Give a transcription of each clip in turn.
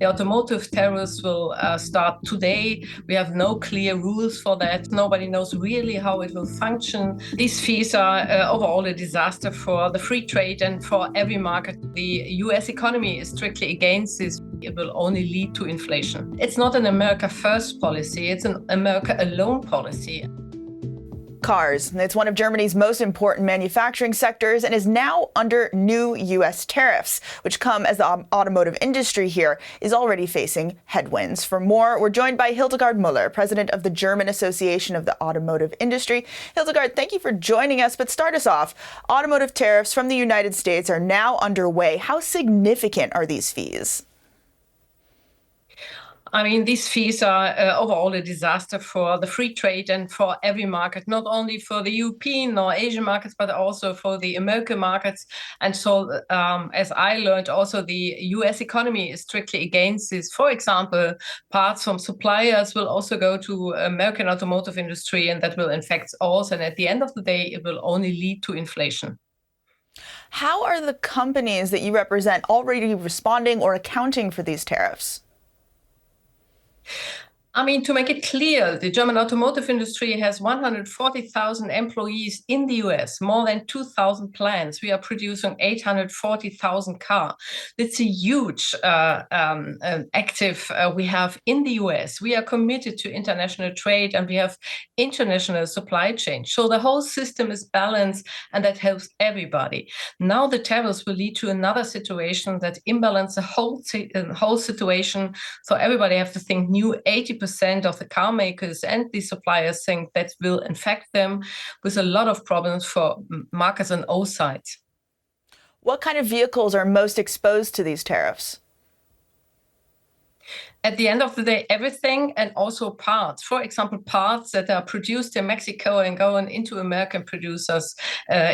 The automotive tariffs will start today. We have no clear rules for that. Nobody knows really how it will function. These fees are overall a disaster for the free trade and for every market. The US economy is strictly against this. It will only lead to inflation. It's not an America First policy, it's an America Alone policy. Cars. It's one of Germany's most important manufacturing sectors and is now under new U.S. tariffs, which come as the automotive industry here is already facing headwinds. For more, we're joined by Hildegard Müller, president of the German Association of the Automotive Industry. Hildegard, thank you for joining us. But start us off. Automotive tariffs from the United States are now underway. How significant are these fees? I mean, these fees are overall a disaster for the free trade and for every market, not only for the European or Asian markets, but also for the American markets. And so, as I learned, also the US economy is strictly against this. For example, parts from suppliers will also go to American automotive industry, and that will affect us. And at the end of the day, it will only lead to inflation. How are the companies that you represent already responding or accounting for these tariffs? I mean, to make it clear, the German automotive industry has 140,000 employees in the US, more than 2,000 plants. We are producing 840,000 cars. It's a huge active we have in the US. We are committed to international trade and we have international supply chain. So the whole system is balanced and that helps everybody. Now the tariffs will lead to another situation that imbalance the whole situation. So everybody have to think new. 80% of the car makers and the suppliers think that will infect them with a lot of problems for markets on all sides. What kind of vehicles are most exposed to these tariffs? At the end of the day, everything and also parts. For example, parts that are produced in Mexico and going into American producers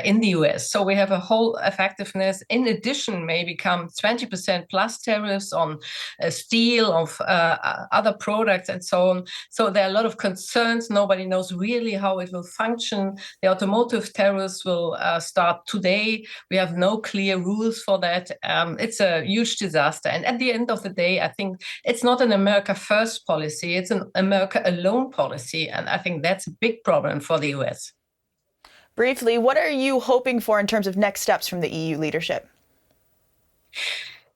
in the US. So we have a whole effectiveness. In addition, may become 20% plus tariffs on steel, of other products and so on. So there are a lot of concerns. Nobody knows really how it will function. The automotive tariffs will start today. We have no clear rules for that. It's a huge disaster. And at the end of the day, I think it's not an America First policy, it's an America Alone policy. And I think that's a big problem for the US. Briefly, what are you hoping for in terms of next steps from the EU leadership?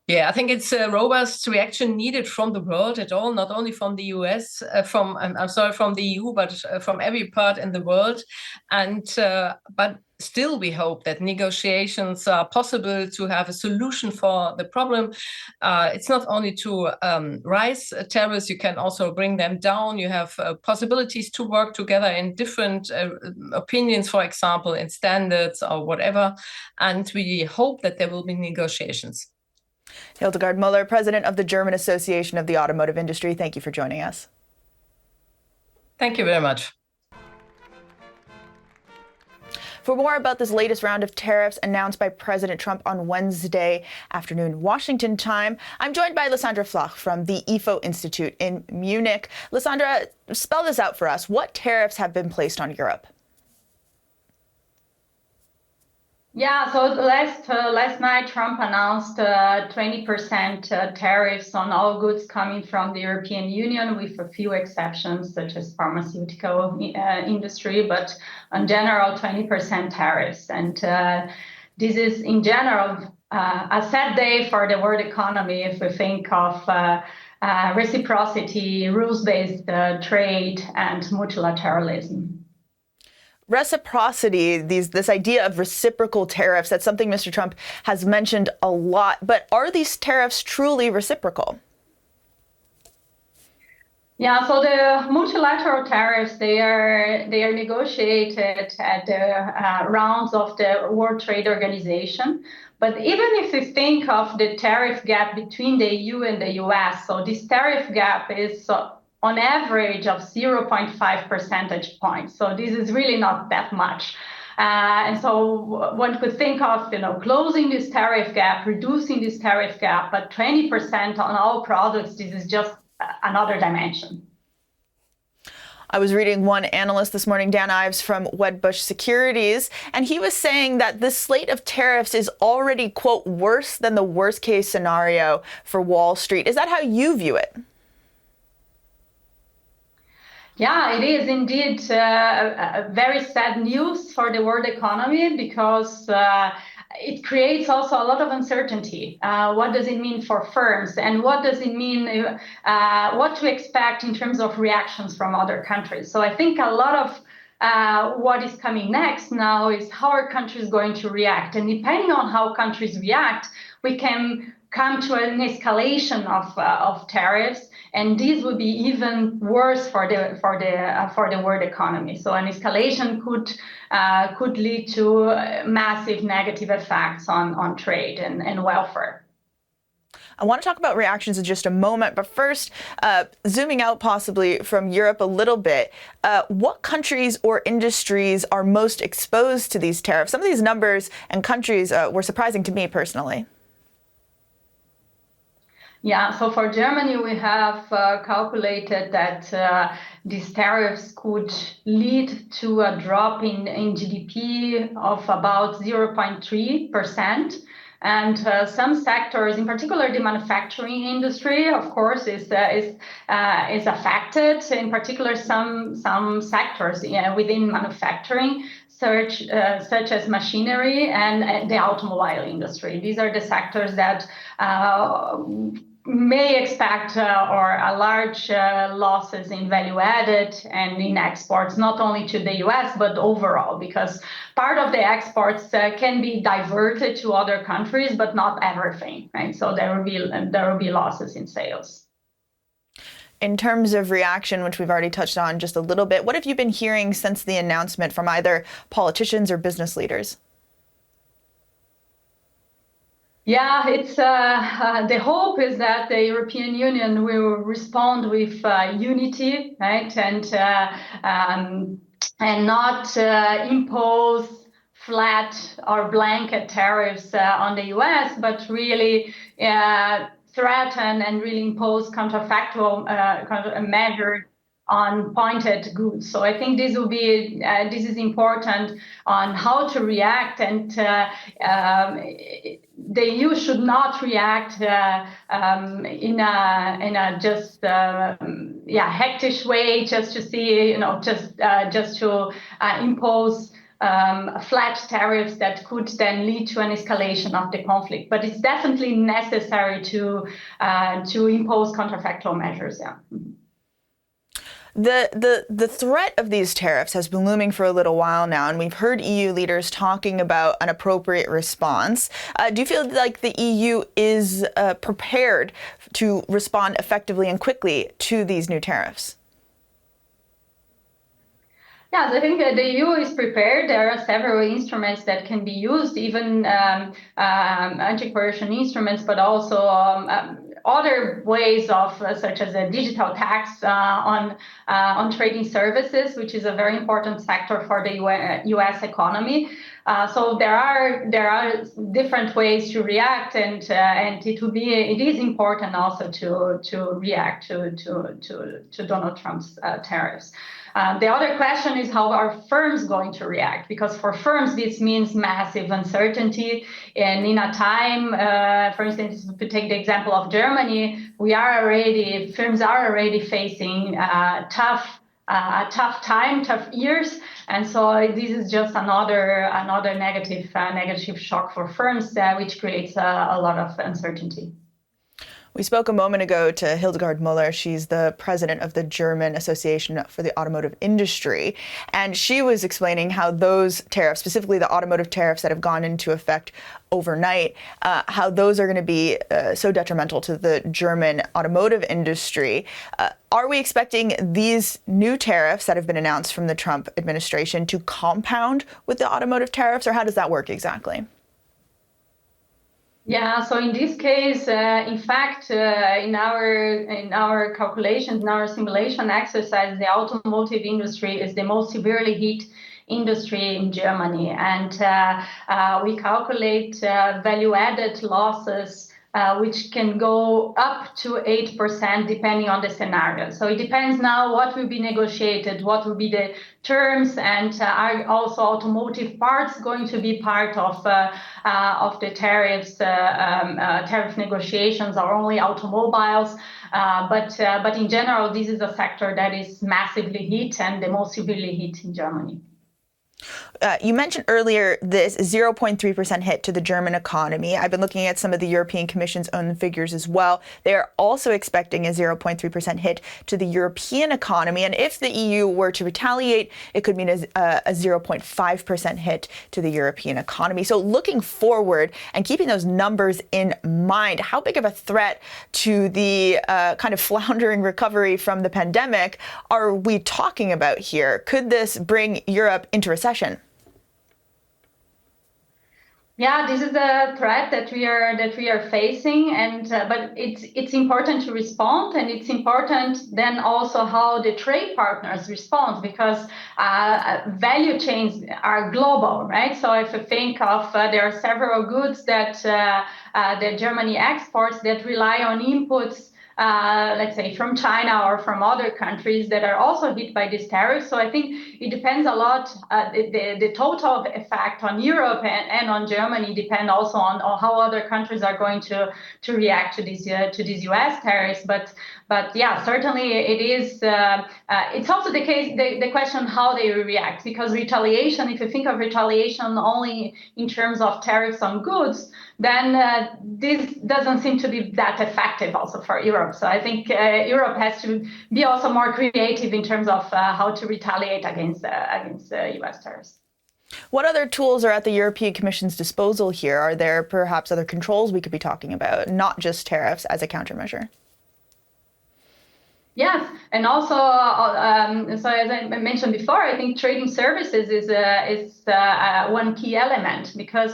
Yeah, I think it's a robust reaction needed from the world at all, not only from the US, from the EU, but from every part in the world. And but still, we hope that negotiations are possible to have a solution for the problem. It's not only to rise tariffs, you can also bring them down. You have possibilities to work together in different opinions, for example, in standards or whatever. And we hope that there will be negotiations. Hildegard Müller, president of the German Association of the Automotive Industry. Thank you for joining us. Thank you very much. For more about this latest round of tariffs announced by President Trump on Wednesday afternoon, Washington time, I'm joined by Lisandra Flach from the IFO Institute in Munich. Lisandra, spell this out for us. What tariffs have been placed on Europe? Yeah, so last night, Trump announced 20% tariffs on all goods coming from the European Union, with a few exceptions, such as pharmaceutical industry, but in general, 20% tariffs. And this is, in general, a sad day for the world economy if we think of reciprocity, rules-based trade, and multilateralism. Reciprocity, this idea of reciprocal tariffs, that's something Mr. Trump has mentioned a lot. But are these tariffs truly reciprocal? Yeah, so the multilateral tariffs, they are negotiated at the rounds of the World Trade Organization. But even if you think of the tariff gap between the EU and the US, so this tariff gap is on average of 0.5 percentage points. So this is really not that much. And so one could think of, closing this tariff gap, reducing this tariff gap, but 20% on all products, this is just another dimension. I was reading one analyst this morning, Dan Ives from Wedbush Securities, and he was saying that this slate of tariffs is already, quote, worse than the worst case scenario for Wall Street. Is that how you view it? Yeah, it is indeed very sad news for the world economy because it creates also a lot of uncertainty. What does it mean for firms, and what does it mean, what to expect in terms of reactions from other countries? So I think a lot of what is coming next now is how are countries going to react, and depending on how countries react, we can come to an escalation of tariffs, and this would be even worse for the world economy. So an escalation could lead to massive negative effects on trade and welfare. I want to talk about reactions in just a moment, but first, zooming out possibly from Europe a little bit, what countries or industries are most exposed to these tariffs? Some of these numbers and countries were surprising to me personally. Yeah, so for Germany, we have calculated that these tariffs could lead to a drop in GDP of about 0.3%. And some sectors, in particular the manufacturing industry, of course, is affected. In particular, some sectors within manufacturing, such as machinery and the automobile industry. These are the sectors that may expect or a large losses in value added and in exports, not only to the US, but overall, because part of the exports can be diverted to other countries, but not everything, right? So there will be losses in sales. In terms of reaction, which we've already touched on just a little bit, what have you been hearing since the announcement from either politicians or business leaders? Yeah, it's the hope is that the European Union will respond with unity, right, and not impose flat or blanket tariffs on the US, but really threaten and really impose counterfactual measures on pointed goods. So I think this is important on how to react, and the EU should not react in a just hectic way, just to see, just to impose flat tariffs that could then lead to an escalation of the conflict. But it's definitely necessary to impose counterfactual measures. Yeah. The threat of these tariffs has been looming for a little while now, and we've heard EU leaders talking about an appropriate response. Do you feel like the EU is prepared to respond effectively and quickly to these new tariffs? Yes, I think the EU is prepared. There are several instruments that can be used, even anti-coercion instruments, but also other ways of, such as a digital tax on trading services, which is a very important sector for the US economy. So there are different ways to react, and it is important also to react to Donald Trump's tariffs. The other question is how are firms going to react? Because for firms, this means massive uncertainty. And in a time, for instance, to take the example of Germany, firms are already facing tough years. And so this is just another negative shock for firms, which creates a lot of uncertainty. We spoke a moment ago to Hildegard Müller. She's the president of the German Association for the Automotive Industry. And she was explaining how those tariffs, specifically the automotive tariffs that have gone into effect overnight, how those are going to be so detrimental to the German automotive industry. Are we expecting these new tariffs that have been announced from the Trump administration to compound with the automotive tariffs, or how does that work exactly? Yeah, so in this case, in fact, in our calculations, in our simulation exercise, the automotive industry is the most severely hit industry in Germany, and we calculate value-added losses which can go up to 8% depending on the scenario. So it depends now what will be negotiated, what will be the terms, and are also automotive parts going to be part of the tariffs, tariff negotiations, or only automobiles? But in general, this is a sector that is massively hit and the most severely hit in Germany. You mentioned earlier this 0.3% hit to the German economy. I've been looking at some of the European Commission's own figures as well. They are also expecting a 0.3% hit to the European economy. And if the EU were to retaliate, it could mean a 0.5% hit to the European economy. So looking forward and keeping those numbers in mind, how big of a threat to the kind of floundering recovery from the pandemic are we talking about here? Could this bring Europe into recession? Yeah, this is a threat that we are facing, and but it's important to respond, and it's important then also how the trade partners respond, because value chains are global, right? So if you think of there are several goods that Germany exports that rely on inputs, let's say from China or from other countries that are also hit by this tariff. So I think it depends a lot. The total effect on Europe and on Germany depend also on how other countries are going to react to these US tariffs. But yeah, certainly it is. It's also the case, the question how they react, because retaliation, if you think of retaliation only in terms of tariffs on goods, then this doesn't seem to be that effective also for Europe. So I think Europe has to be also more creative in terms of how to retaliate against US tariffs. What other tools are at the European Commission's disposal here? Are there perhaps other controls we could be talking about, not just tariffs as a countermeasure? Yes, and also, so as I mentioned before, I think trading services is one key element, because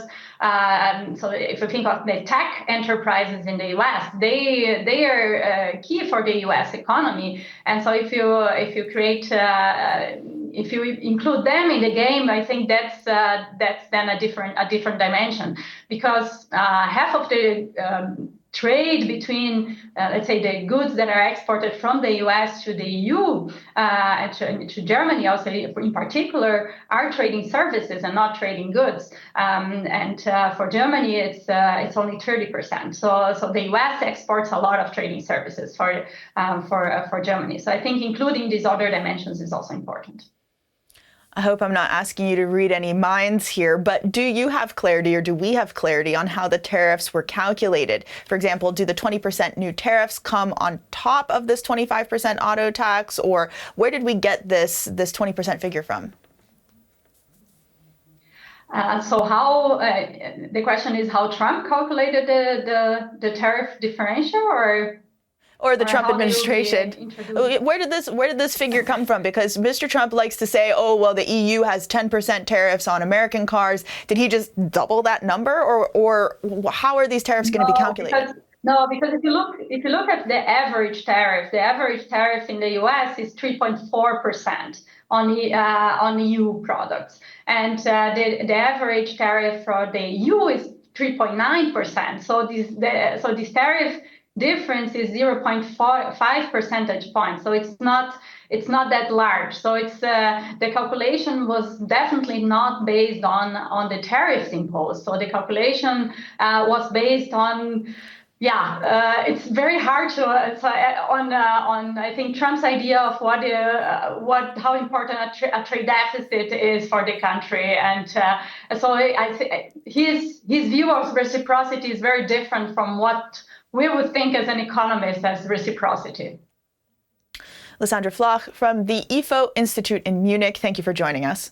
so if you think of the tech enterprises in the US, they are key for the US economy, and so if you create if you include them in the game, I think that's then a different dimension, because half of the trade between, let's say, the goods that are exported from the US to the EU and to Germany also in particular are trading services and not trading goods. And for Germany, it's only 30%. So the US exports a lot of trading services for Germany. So I think including these other dimensions is also important. I hope I'm not asking you to read any minds here, but do you have clarity, or do we have clarity on how the tariffs were calculated? For example, do the 20% new tariffs come on top of this 25% auto tax, or where did we get this 20% figure from? So how the question is how Trump calculated the tariff differential, or the Trump administration. Where did this figure come from? Because Mr. Trump likes to say, oh, well, the EU has 10% tariffs on American cars. Did he just double that number, or how are these tariffs going to be calculated? Because if you look at the average tariff in the US is 3.4% on EU products, and the average tariff for the EU is 3.9%. So this tariff difference is 0.5 percentage points. So it's not that large. So it's the calculation was definitely not based on the tariffs imposed. So the calculation was based on. Yeah, it's very hard to on I think Trump's idea of how important a trade deficit is for the country, and so I think his view of reciprocity is very different from what we would think as an economist as reciprocity. Lisandra Flach from the IFO Institute in Munich, thank you for joining us.